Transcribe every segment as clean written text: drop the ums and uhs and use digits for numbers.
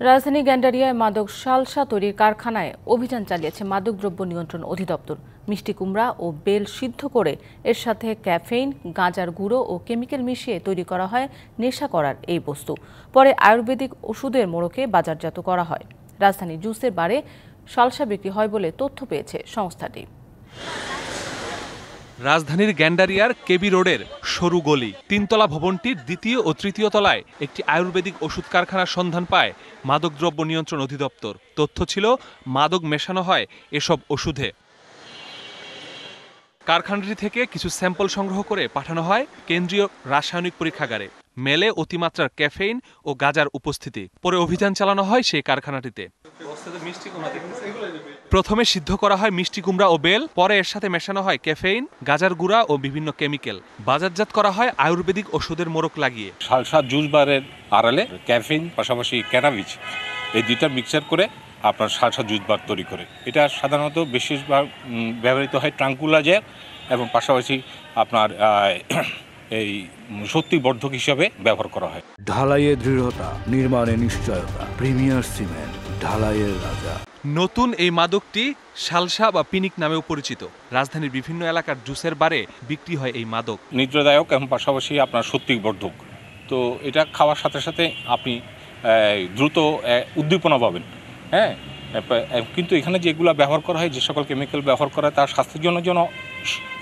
রাজধানী গ্যান্ডারিয়ায় মাদক সালসা তৈরির কারখানায় অভিযান চালিয়েছে মাদকদ্রব্য নিয়ন্ত্রণ অধিদপ্তর। মিষ্টি কুমড়া ও বেল সিদ্ধ করে এর সাথে ক্যাফেইন, গাঁজার গুঁড়ো ও কেমিক্যাল মিশিয়ে তৈরি করা হয় নেশা করার এই বস্তু। পরে আয়ুর্বেদিক ওষুধের মোড়কে বাজারজাত করা হয়। রাজধানী জুসের বারে সালসা বিক্রি হয় বলে তথ্য পেয়েছে সংস্থাটি। রাজধানীর গ্যান্ডারিয়ার কেবি রোডের সরু গলি তিনতলা ভবনটির দ্বিতীয় ও তৃতীয় তলায় একটি আয়ুর্বেদিক ওষুধ কারখানার সন্ধান পায় মাদকদ্রব্য নিয়ন্ত্রণ অধিদপ্তর। তথ্য ছিল মাদক মেশানো হয় এসব ওষুধে। কারখানাটি থেকে কিছু স্যাম্পল সংগ্রহ করে পাঠানো হয় কেন্দ্রীয় রাসায়নিক পরীক্ষাগারে। মেলে অতিমাত্রার ক্যাফেইন ও গাঁজার উপস্থিতি। পরে অভিযান চালানো হয় সেই কারখানাটিতে। প্রথমে সিদ্ধ করা হয় মিষ্টি কুমড়া ও বেল, পরে এর সাথে মেশানো হয় ক্যাফেইন, গাঁজার গুঁড়া ও বিভিন্ন কেমিক্যাল। বাজারজাত করা হয় আয়ুর্বেদিক ওষুধের মোড়ক লাগিয়ে। সালসা জুস বারের আড়ালে ক্যাফেইন পাশাপাশি ক্যানাবিজ এই দুইটা মিক্সচার করে আপনার সালসা জুস বার তৈরি করে। এটা সাধারণত বেশিরভাগ ব্যবহৃত হয় ট্রাঙ্কুলাইজার এবং পাশাপাশি আপনার এই শক্তিবর্ধক হিসাবে ব্যবহার করা হয়। ঢালাইয়ের দৃঢ়তা, নির্মাণে নিশ্চয়তা, প্রিমিয়ার সিমেন্ট, ঢালাইয়ের রাজা। নতুন এই মাদকটি সালসা বা পিনিক নামেও পরিচিত। রাজধানীর বিভিন্ন এলাকার জুসের বারে বিক্রি হয় এই মাদক। নিদ্রাদায়ক এবং পাশাপাশি আপনার শক্তিবর্ধক। তো এটা খাওয়ার সাথে সাথে আপনি দ্রুত উদ্দীপনা পাবেন। হ্যাঁ, কিন্তু এখানে যেগুলো ব্যবহার করা হয়, যে সকল কেমিক্যাল ব্যবহার করা হয়, তার স্বাস্থ্যের জন্য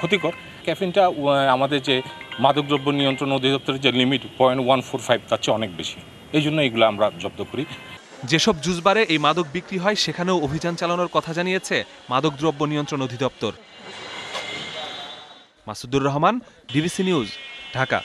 ক্ষতিকর। ক্যাফিনটা আমাদের যে মাদকদ্রব্য নিয়ন্ত্রণ অধিদপ্তরের যে লিমিট 0.145 তার চেয়ে অনেক বেশি। এই জন্য এগুলো আমরা জব্দ করি। যেসব জুস বারে এই মাদক বিক্রি হয় সেখানেও অভিযান চালানোর কথা জানিয়েছে মাদকদ্রব্য নিয়ন্ত্রণ অধিদপ্তর। Masudur Rahman, DBC news, Dhaka.